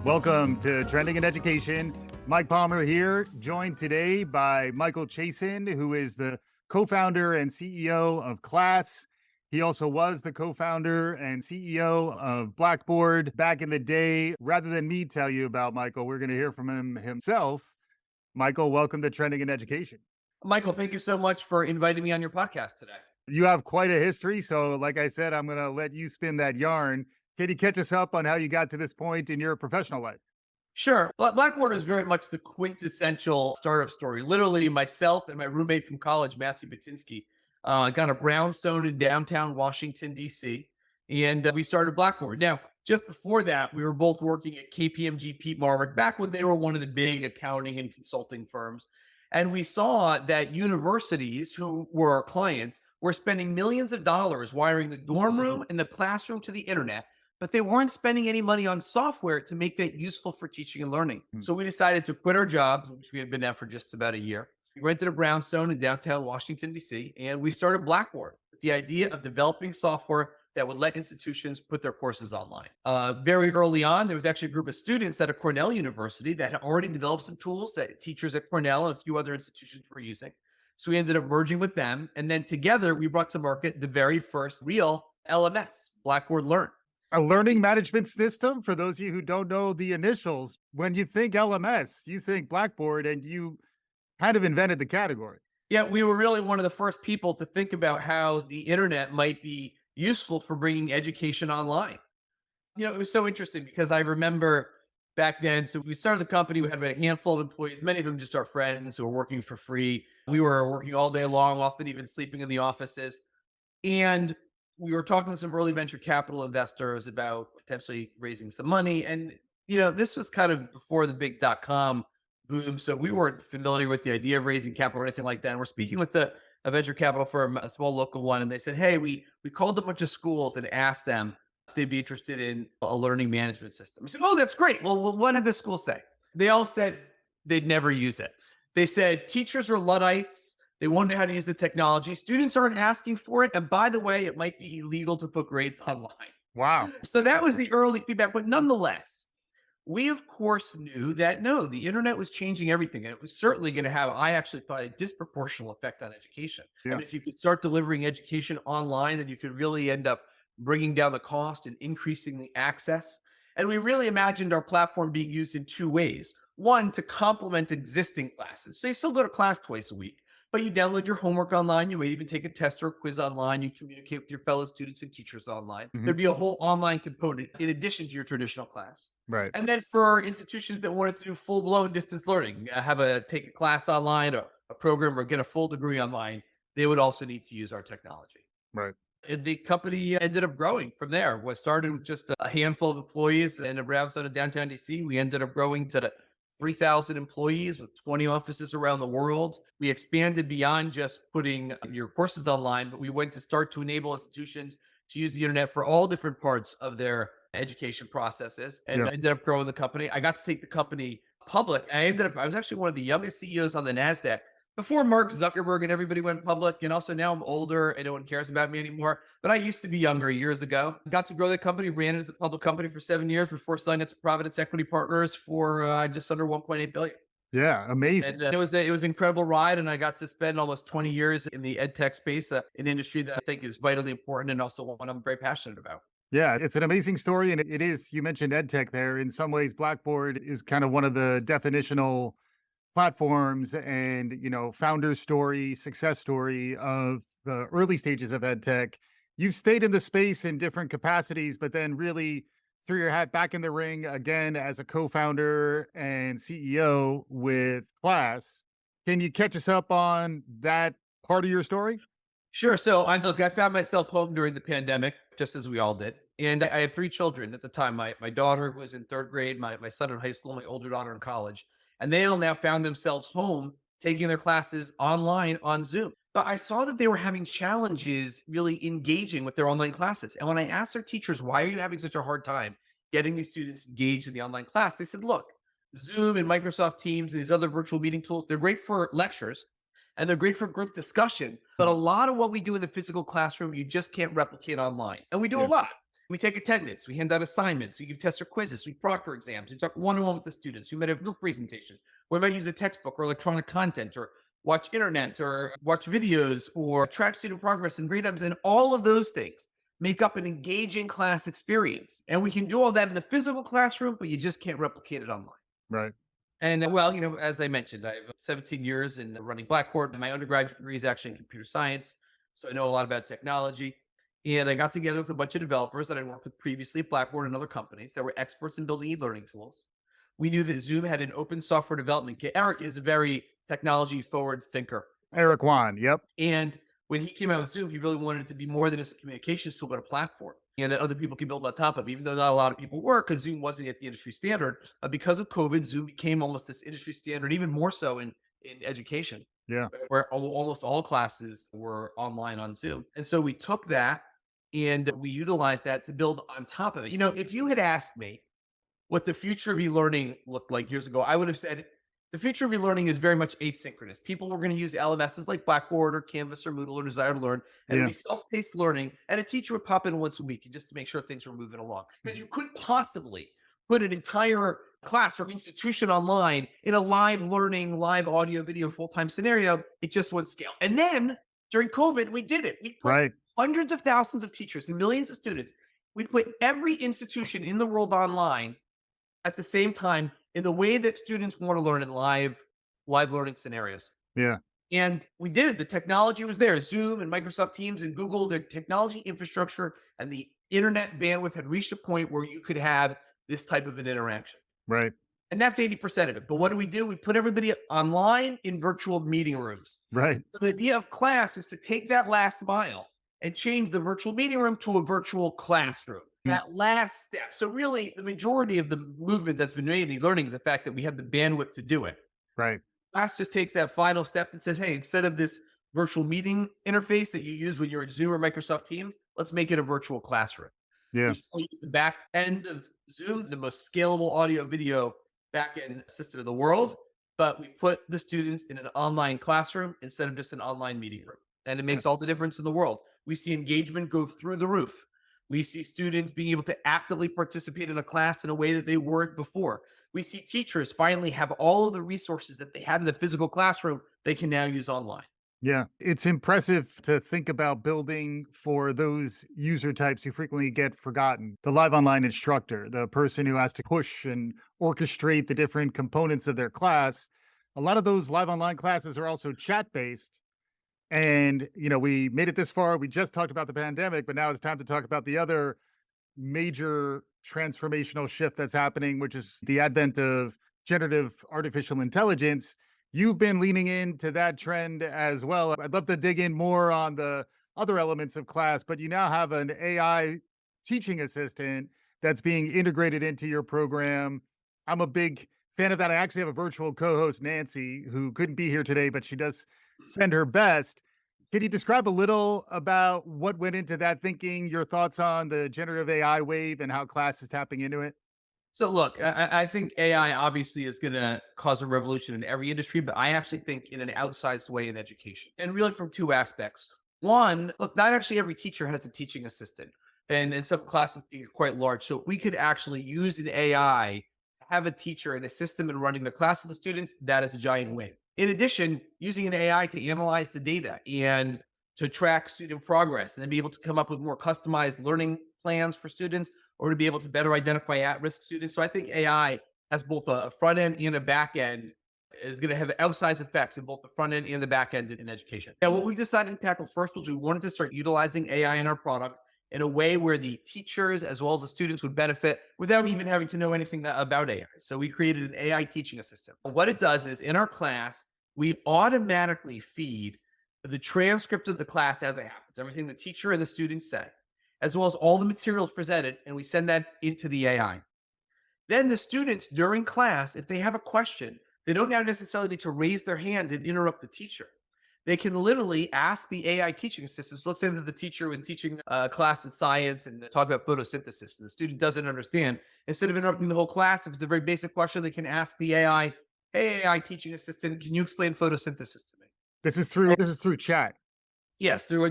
Welcome to Trending in Education. Mike Palmer here, joined today by Michael Chasen, who is the co-founder and CEO of Class. He also was the co-founder and CEO of Blackboard back in the day. Rather than me tell you about Michael, we're going to hear from him himself. Michael, welcome to Trending in Education. Michael, thank you so much for inviting me on your podcast today. You have quite a history. So like I said, I'm going to let you spin that yarn. Can you catch us up on how you got to this point in your professional life? Sure. Blackboard is very much the quintessential startup story. Literally, myself and my roommate from college, Matthew Batinsky, got a brownstone in downtown Washington, D.C., and we started Blackboard. Now, just before that, we were both working at KPMG Pete Marwick, back when they were one of the big accounting and consulting firms. And we saw that universities who were our clients were spending millions of dollars wiring the dorm room and the classroom to the internet, but they weren't spending any money on software to make that useful for teaching and learning. So we decided to quit our jobs, which we had been at for just about a year. We rented a brownstone in downtown Washington, D.C., and we started Blackboard with the idea of developing software that would let institutions put their courses online. Very early on, there was actually a group of students at a Cornell University that had already developed some tools that teachers at Cornell and a few other institutions were using. So we ended up merging with them. And then together, we brought to market the very first real LMS, Blackboard Learn. A learning management system, for those of you who don't know the initials. When you think LMS, you think Blackboard, and you kind of invented the category. Yeah, we were really one of the first people to think about how the internet might be useful for bringing education online. You know, it was so interesting because I remember back then, so we started the company, we had about a handful of employees, many of them just our friends who were working for free. We were working all day long, often even sleeping in the offices. And we were talking to some early venture capital investors about potentially raising some money. And, you know, this was kind of before the big .com boom. So we weren't familiar with the idea of raising capital or anything like that. And we're speaking with a venture capital firm, a small local one. And they said, hey, we called a bunch of schools and asked them if they'd be interested in a learning management system. We said, oh, that's great. Well, what did the school say? They all said they'd never use it. They said teachers are Luddites. They won't know how to use the technology. Students aren't asking for it. And by the way, it might be illegal to put grades online. Wow. So that was the early feedback. But nonetheless, we, of course, knew that no, the internet was changing everything. And it was certainly going to have, I actually thought, a disproportional effect on education. Yeah. I mean, if you could start delivering education online, then you could really end up bringing down the cost and increasing the access. And we really imagined our platform being used in two ways. One, to complement existing classes. So you still go to class twice a week, but you download your homework online. You might even take a test or a quiz online. You communicate with your fellow students and teachers online. There'd be a whole online component in addition to your traditional class. Right. And then for institutions that wanted to do full-blown distance learning, take a class online or a program or get a full degree online, they would also need to use our technology. Right. And the company ended up growing from there. We started with just a handful of employees in a brownstone in downtown DC. We ended up growing to 3,000 employees with 20 offices around the world. We expanded beyond just putting your courses online, but we went to start to enable institutions to use the internet for all different parts of their education processes, and I ended up growing the company. I got to take the company public. I was actually one of the youngest CEOs on the NASDAQ before Mark Zuckerberg and everybody went public. And also now I'm older and no one cares about me anymore. But I used to be younger years ago. Got to grow the company, ran it as a public company for 7 years before selling it to Providence Equity Partners for just under 1.8 billion. Yeah, amazing. And it was an incredible ride. And I got to spend almost 20 years in the EdTech space, an industry that I think is vitally important and also one I'm very passionate about. Yeah, it's an amazing story. And it is, you mentioned EdTech there. In some ways, Blackboard is kind of one of the definitional platforms and, founder story, success story of the early stages of EdTech. You've stayed in the space in different capacities, but then really threw your hat back in the ring again as a co-founder and CEO with Class. Can you catch us up on that part of your story? Sure. So I found myself home during the pandemic, just as we all did. And I have 3 children at the time. My daughter who was in 3rd grade, my son in high school, my older daughter in college. And they all now found themselves home taking their classes online on Zoom. But I saw that they were having challenges really engaging with their online classes. And when I asked their teachers, why are you having such a hard time getting these students engaged in the online class? They said, look, Zoom and Microsoft Teams and these other virtual meeting tools, they're great for lectures and they're great for group discussion. But a lot of what we do in the physical classroom, you just can't replicate online. And we do a lot. We take attendance, we hand out assignments, we give tests or quizzes, we proctor exams, we talk one-on-one with the students, we might have group presentations, we might use a textbook or electronic content or watch internet or watch videos or track student progress and grade ups, and all of those things make up an engaging class experience. And we can do all that in the physical classroom, but you just can't replicate it online. Right. And well, as I mentioned, I have 17 years in running Blackboard, and my undergraduate degree is actually in computer science. So I know a lot about technology. And I got together with a bunch of developers that I worked with previously at Blackboard and other companies that were experts in building e-learning tools. We knew that Zoom had an open software development kit. Eric is a very technology forward thinker. Eric Wan. Yep. And when he came out with Zoom, he really wanted it to be more than just a communications tool, but a platform. And that other people can build on top of, even though not a lot of people were, because Zoom wasn't yet the industry standard. Because of COVID, Zoom became almost this industry standard, even more so in education, Yeah. where almost all classes were online on Zoom. And so we took that and we utilized that to build on top of it. If you had asked me what the future of e-learning looked like years ago, I would have said the future of e-learning is very much asynchronous. People were going to use LMSs like Blackboard or Canvas or Moodle or Desire to Learn, and it'd Yeah. be self-paced learning, and a teacher would pop in once a week just to make sure things were moving along. Because you couldn't possibly put an entire class or institution online in a live learning, live audio, video, full-time scenario. It just wouldn't scale. And then during COVID, we did it. We put Right. hundreds of thousands of teachers and millions of students. We put every institution in the world online at the same time in the way that students want to learn in live learning scenarios. Yeah. And we did it. The technology was there. Zoom and Microsoft Teams and Google, their technology infrastructure and the internet bandwidth had reached a point where you could have this type of an interaction. Right. And that's 80% of it. But what do? We put everybody online in virtual meeting rooms. Right. The idea of class is to take that last mile and change the virtual meeting room to a virtual classroom. That last step. So really, the majority of the movement that's been made in learning is the fact that we have the bandwidth to do it. Right. Class just takes that final step and says, hey, instead of this virtual meting interface that you use when you're in Zoom or Microsoft Teams, let's make it a virtual classroom. Yeah. We still use the back end of Zoom, the most scalable audio video back-end system in the world, but we put the students in an online classroom instead of just an online meeting room. And it makes all the difference in the world. We see engagement go through the roof. We see students being able to actively participate in a class in a way that they weren't before. We see teachers finally have all of the resources that they had in the physical classroom they can now use online. Yeah. It's impressive to think about building for those user types who frequently get forgotten. The live online instructor, the person who has to push and orchestrate the different components of their class. A lot of those live online classes are also chat based. And, we made it this far. We just talked about the pandemic, but now it's time to talk about the other major transformational shift that's happening, which is the advent of generative artificial intelligence. You've been leaning into that trend as well. I'd love to dig in more on the other elements of class, but you now have an AI teaching assistant that's being integrated into your program. I'm a big fan of that. I actually have a virtual co-host, Nancy, who couldn't be here today, but she does send her best. Can you describe a little about what went into that thinking, your thoughts on the generative AI wave and how class is tapping into it? So look, I think AI obviously is going to cause a revolution in every industry, but I actually think in an outsized way in education, and really from two aspects. One, look, not actually every teacher has a teaching assistant, and in some classes are quite large. So if we could actually use an AI to have a teacher and assist them in running the class with the students, that is a giant win. In addition, using an AI to analyze the data and to track student progress and then be able to come up with more customized learning plans for students, or to be able to better identify at-risk students. So I think AI has both a front end and a back end, is going to have outsized effects in both the front end and the back end in education. Now, what we decided to tackle first was we wanted to start utilizing AI in our product in a way where the teachers as well as the students would benefit without even having to know anything about AI. So we created an AI teaching assistant. What it does is in our class, we automatically feed the transcript of the class as it happens, everything the teacher and the students say, as well as all the materials presented, and we send that into the AI. Then the students during class, if they have a question, they don't now necessarily need to raise their hand and interrupt the teacher. They can literally ask the AI teaching assistants. Let's say that the teacher was teaching a class in science and talk about photosynthesis, and the student doesn't understand. Instead of interrupting the whole class, if it's a very basic question, they can ask the AI, "Hey, AI teaching assistant, can you explain photosynthesis to me?" This is through chat. Yes, through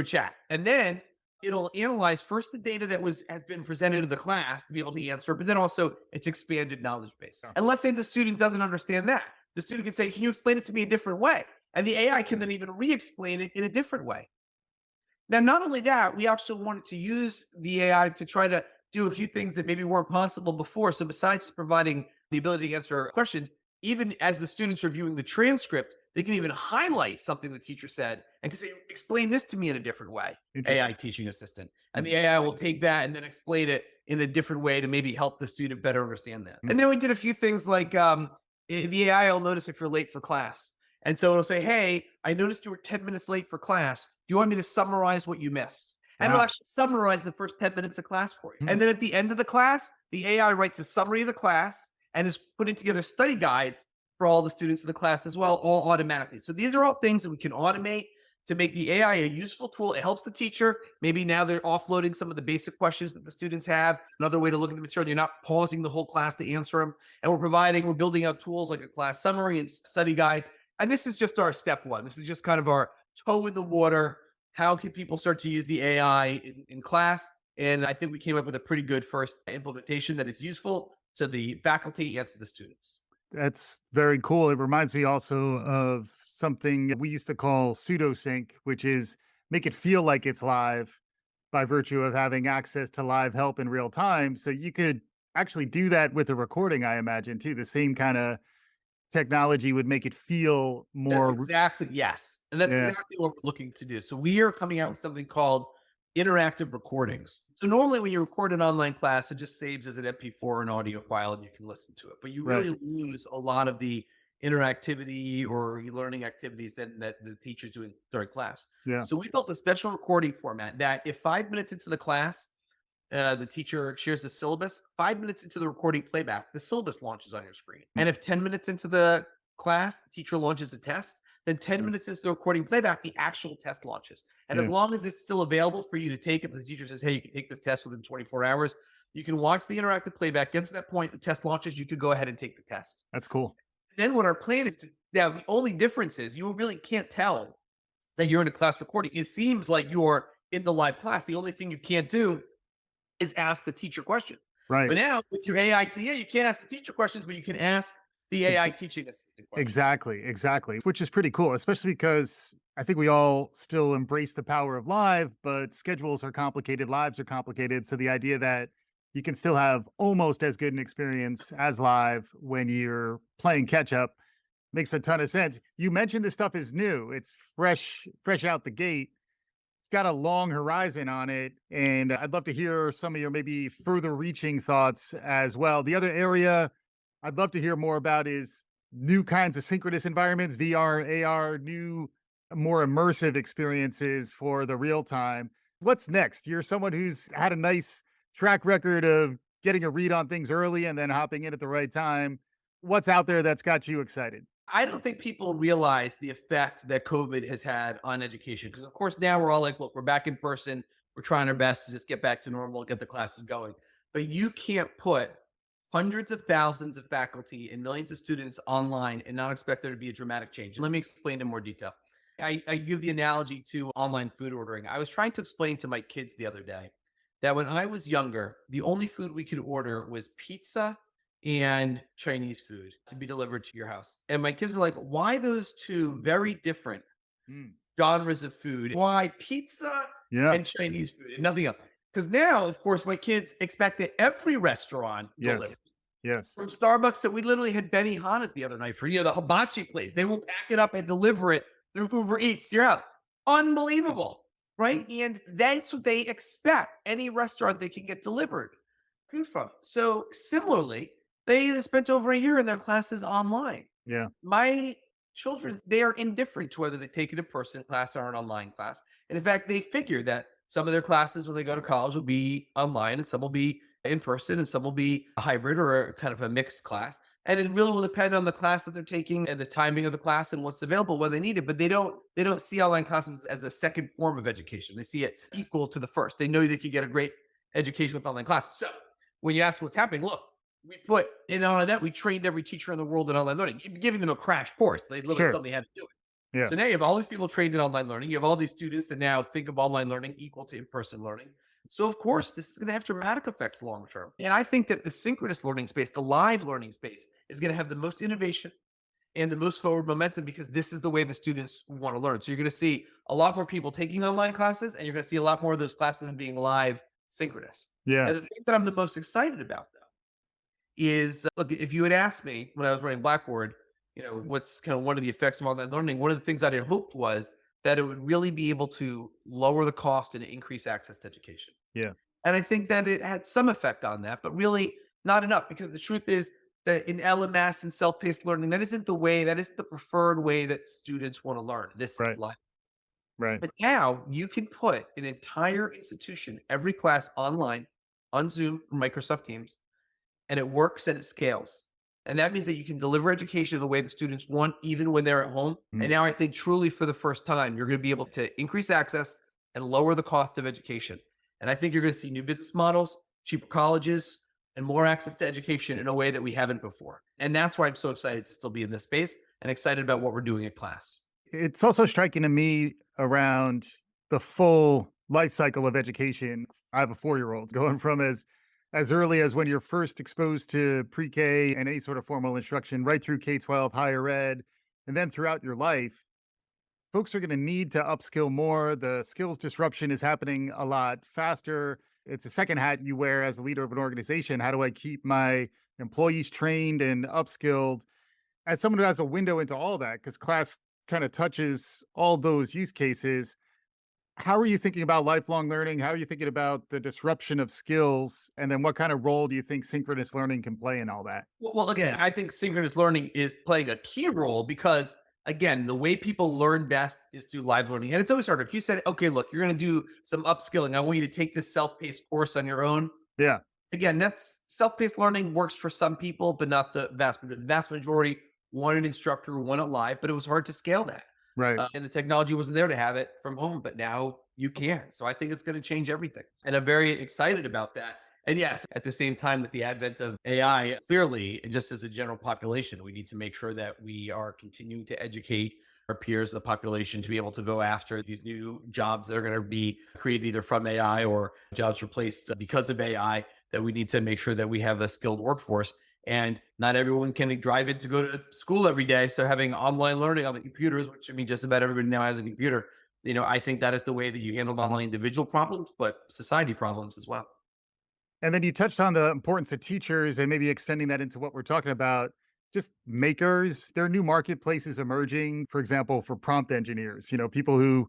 chat. And then It'll analyze first the data that has been presented to the class to be able to answer, but then also its expanded knowledge base. Yeah. And let's say the student doesn't understand that. The student can say, "Can you explain it to me a different way?" And the AI can then even re-explain it in a different way. Now, not only that, we also wanted to use the AI to try to do a few things that maybe weren't possible before. So besides providing the ability to answer questions, even as the students are viewing the transcript, they can even highlight something the teacher said and can say, "Explain this to me in a different way." Interesting. AI teaching assistant. And the AI will take that and then explain it in a different way to maybe help the student better understand that. Mm. And then we did a few things like the AI will notice if you're late for class. And so it'll say, "Hey, I noticed you were 10 minutes late for class. Do you want me to summarize what you missed?" And it'll Wow. actually summarize the first 10 minutes of class for you. Mm. And then at the end of the class, the AI writes a summary of the class and is putting together study guides for all the students in the class as well, all automatically. So these are all things that we can automate to make the AI a useful tool. It helps the teacher. Maybe now they're offloading some of the basic questions that the students have. Another way to look at the material, you're not pausing the whole class to answer them. And we're building out tools like a class summary and study guide. And this is just our step one. This is just kind of our toe in the water. How can people start to use the AI in class? And I think we came up with a pretty good first implementation that is useful to the faculty and to the students. That's very cool. It reminds me also of something we used to call pseudo sync, which is make it feel like it's live by virtue of having access to live help in real time. So you could actually do that with a recording, I imagine, too. The same kind of technology would make it feel That's more. exactly yes. And that's Yeah. exactly what we're looking to do. So we are coming out with something called interactive recordings. So normally when you record an online class, it just saves as an MP4 an audio file and you can listen to it. But you Right. really lose a lot of the interactivity or learning activities that the teacher's doing during class. Yeah. So we built a special recording format that if 5 minutes into the class, the teacher shares the syllabus. 5 minutes into the recording playback, the syllabus launches on your screen. And if 10 minutes into the class, the teacher launches a test, then 10 Yeah. minutes into the recording playback, the actual test launches. And as Yeah. long as it's still available for you to take, if the teacher says, "Hey, you can take this test within 24 hours," you can watch the interactive playback. Get to that point, the test launches, you could go ahead and take the test. That's cool. Then what our plan is to, now the only difference is you really can't tell that you're in a class recording. It seems like you're in the live class. The only thing you can't do is ask the teacher questions. Right. But now with your AI TA, you can't ask the teacher questions, but you can ask the AI teaching assistant questions. Exactly, exactly, which is pretty cool, especially because I think we all still embrace the power of live, but schedules are complicated, lives are complicated. So the idea that you can still have almost as good an experience as live when you're playing catch up makes a ton of sense. You mentioned this stuff is new. It's fresh out the gate. It's got a long horizon on it, and I'd love to hear some of your maybe further reaching thoughts as well. The other area I'd love to hear more about is new kinds of synchronous environments, VR, AR, new, more immersive experiences for the real time. What's next? You're someone who's had a nice track record of getting a read on things early and then hopping in at the right time. What's out there that's got you excited? I don't think people realize the effect that COVID has had on education. Because, of course, now we're all like, look, we're back in person. We're trying our best to just get back to normal, get the classes going. But you can't put hundreds of thousands of faculty and millions of students online and not expect there to be a dramatic change. Let me explain in more detail. I give the analogy to online food ordering. I was trying to explain to my kids the other day that when I was younger, the only food we could order was pizza and Chinese food to be delivered to your house. And my kids were like, "Why those two very different Mm. genres of food? Why pizza Yeah. and Chinese food and nothing else?" Because now, of course, my kids expect that every restaurant delivers. Yes. Yes. From Starbucks, that we literally had Benihana's the other night for the hibachi place. They will pack it up and deliver it through Uber Eats to your house. Unbelievable, right? And that's what they expect. Any restaurant they can get delivered food from. So similarly, they spent over a year in their classes online. Yeah. My children, they are indifferent to whether they take it in person class or an online class. And in fact, they figure that some of their classes when they go to college will be online and some will be in person and some will be a hybrid or a kind of a mixed class. And it really will depend on the class that they're taking and the timing of the class and what's available when they need it. But they don't see online classes as a second form of education. They see it equal to the first. They know they could get a great education with online classes. So when you ask what's happening, look, we put in all of that, we trained every teacher in the world in online learning, giving them a crash course. They literally Sure. suddenly had to do it. Yeah. So now you have all these people trained in online learning. You have all these students that now think of online learning equal to in-person learning. So of course, this is going to have dramatic effects long term. And I think that the synchronous learning space, the live learning space, is going to have the most innovation and the most forward momentum because this is the way the students want to learn. So you're going to see a lot more people taking online classes, and you're going to see a lot more of those classes being live synchronous. Yeah. And the thing that I'm the most excited about, though, is look, if you had asked me when I was running Blackboard, what's kind of one of the effects of online learning, one of the things that I had hoped was that it would really be able to lower the cost and increase access to education. Yeah. And I think that it had some effect on that, but really not enough because the truth is that in LMS and self-paced learning, that isn't the preferred way that students want to learn. This is Right. life. Right. But now you can put an entire institution, every class online on Zoom or Microsoft Teams, and it works and it scales. And that means that you can deliver education the way the students want, even when they're at home. Mm. And now I think truly for the first time, you're going to be able to increase access and lower the cost of education. And I think you're going to see new business models, cheaper colleges, and more access to education in a way that we haven't before. And that's why I'm so excited to still be in this space and excited about what we're doing at class. It's also striking to me around the full life cycle of education. I have a 4-year-old going from as early as when you're first exposed to pre-K and any sort of formal instruction right through K-12, higher ed, and then throughout your life. Folks are going to need to upskill more. The skills disruption is happening a lot faster. It's a second hat you wear as a leader of an organization. How do I keep my employees trained and upskilled? As someone who has a window into all that, because class kind of touches all those use cases, how are you thinking about lifelong learning? How are you thinking about the disruption of skills? And then what kind of role do you think synchronous learning can play in all that? Well, again, I think synchronous learning is playing a key role because, again, the way people learn best is through live learning. And it's always harder. If you said, okay, look, you're going to do some upskilling, I want you to take this self paced course on your own. Yeah. Again, that's self paced learning works for some people, but not the vast majority. The vast majority want an instructor who want it live, but it was hard to scale that. Right. And the technology wasn't there to have it from home, but now you can. So I think it's going to change everything. And I'm very excited about that. And yes, at the same time, with the advent of AI, clearly, just as a general population, we need to make sure that we are continuing to educate our peers, the population, to be able to go after these new jobs that are going to be created either from AI or jobs replaced because of AI, that we need to make sure that we have a skilled workforce. And not everyone can drive in to go to school every day. So having online learning on the computers, which I mean, just about everybody now has a computer, I think that is the way that you handle not only individual problems, but society problems as well. And then you touched on the importance of teachers and maybe extending that into what we're talking about. Just makers, there are new marketplaces emerging, for example, for prompt engineers, people who,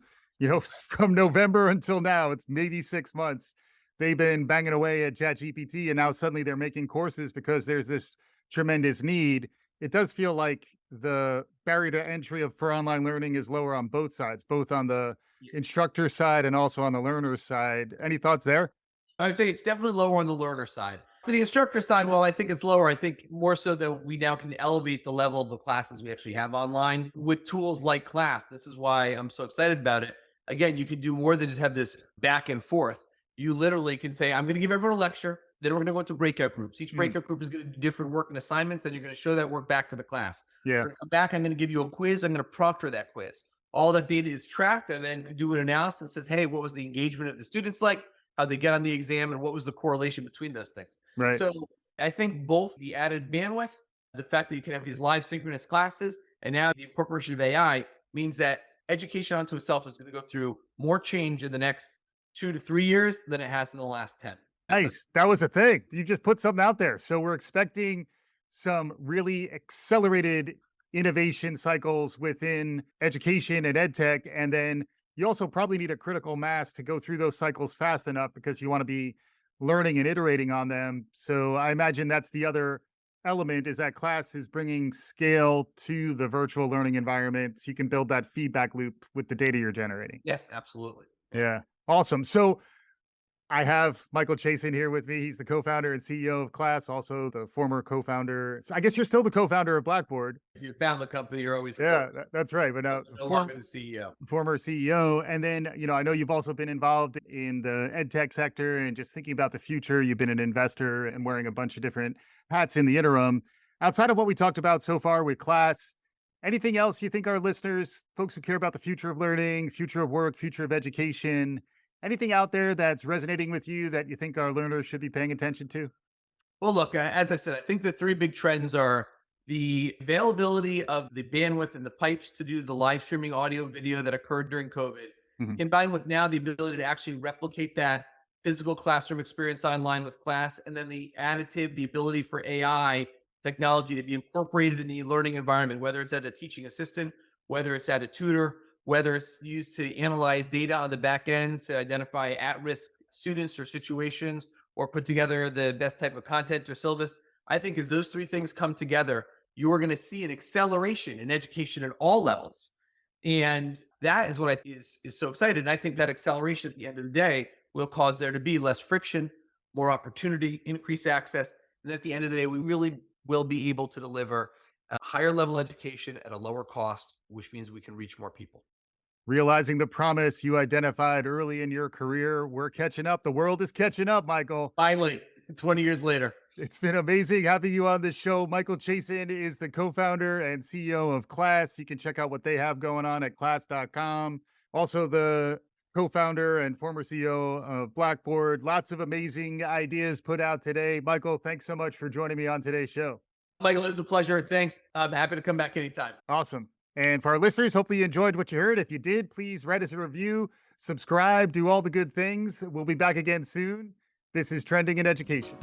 from November until now, it's maybe 6 months. They've been banging away at ChatGPT and now suddenly they're making courses because there's this tremendous need. It does feel like the barrier to entry for online learning is lower on both sides, both on the instructor side and also on the learner side. Any thoughts there? I would say it's definitely lower on the learner side. For the instructor side, well, I think it's lower. I think more so that we now can elevate the level of the classes we actually have online with tools like Class. This is why I'm so excited about it. Again, you can do more than just have this back and forth. You literally can say, I'm going to give everyone a lecture. Then we're going to go into breakout groups. Each breakout group is going to do different work and assignments. Then you're going to show that work back to the class. Yeah. We're gonna come back, I'm going to give you a quiz. I'm going to proctor that quiz. All that data is tracked and then do an analysis and says, hey, what was the engagement of the students like? How they get on the exam and what was the correlation between those things. Right. So I think both the added bandwidth, the fact that you can have these live synchronous classes, and now the incorporation of AI means that education onto itself is going to go through more change in the next 2 to 3 years than it has in the last 10. Nice. That was a thing. You just put something out there. So we're expecting some really accelerated innovation cycles within education and EdTech. And then you also probably need a critical mass to go through those cycles fast enough because you want to be learning and iterating on them. So I imagine that's the other element, is that Class is bringing scale to the virtual learning environment. So you can build that feedback loop with the data you're generating. Yeah, absolutely. Yeah. Awesome. So I have Michael Chasen here with me. He's the co-founder and CEO of Class, also the former co-founder. I guess you're still the co-founder of Blackboard. If you found the company, you're always That's right. But now no longer the CEO. Former CEO. And then, I know you've also been involved in the EdTech sector and just thinking about the future. You've been an investor and wearing a bunch of different hats in the interim. Outside of what we talked about so far with Class, Anything else you think our listeners, folks who care about the future of learning, future of work, future of education, anything out there that's resonating with you that you think our learners should be paying attention to? Well, look, as I said, I think the three big trends are the availability of the bandwidth and the pipes to do the live streaming audio video that occurred during COVID, Mhm. combined with now the ability to actually replicate that physical classroom experience online with class, and then the additive, the ability for AI technology to be incorporated in the learning environment, whether it's at a teaching assistant, whether it's at a tutor, whether it's used to analyze data on the back end to identify at-risk students or situations, or put together the best type of content or syllabus. I think as those three things come together, you are going to see an acceleration in education at all levels. And that is what is so exciting. And I think that acceleration at the end of the day will cause there to be less friction, more opportunity, increased access. And at the end of the day, we really will be able to deliver a higher level education at a lower cost, which means we can reach more people. Realizing the promise you identified early in your career, we're catching up. The world is catching up, Michael. Finally, 20 years later. It's been amazing having you on this show. Michael Chasen is the co-founder and CEO of Class. You can check out what they have going on at class.com. Also the co-founder and former CEO of Blackboard. Lots of amazing ideas put out today. Michael, thanks so much for joining me on today's show. Michael, it was a pleasure. Thanks. I'm happy to come back anytime. Awesome. And for our listeners, hopefully you enjoyed what you heard. If you did, please write us a review, subscribe, do all the good things. We'll be back again soon. This is Trending in Education.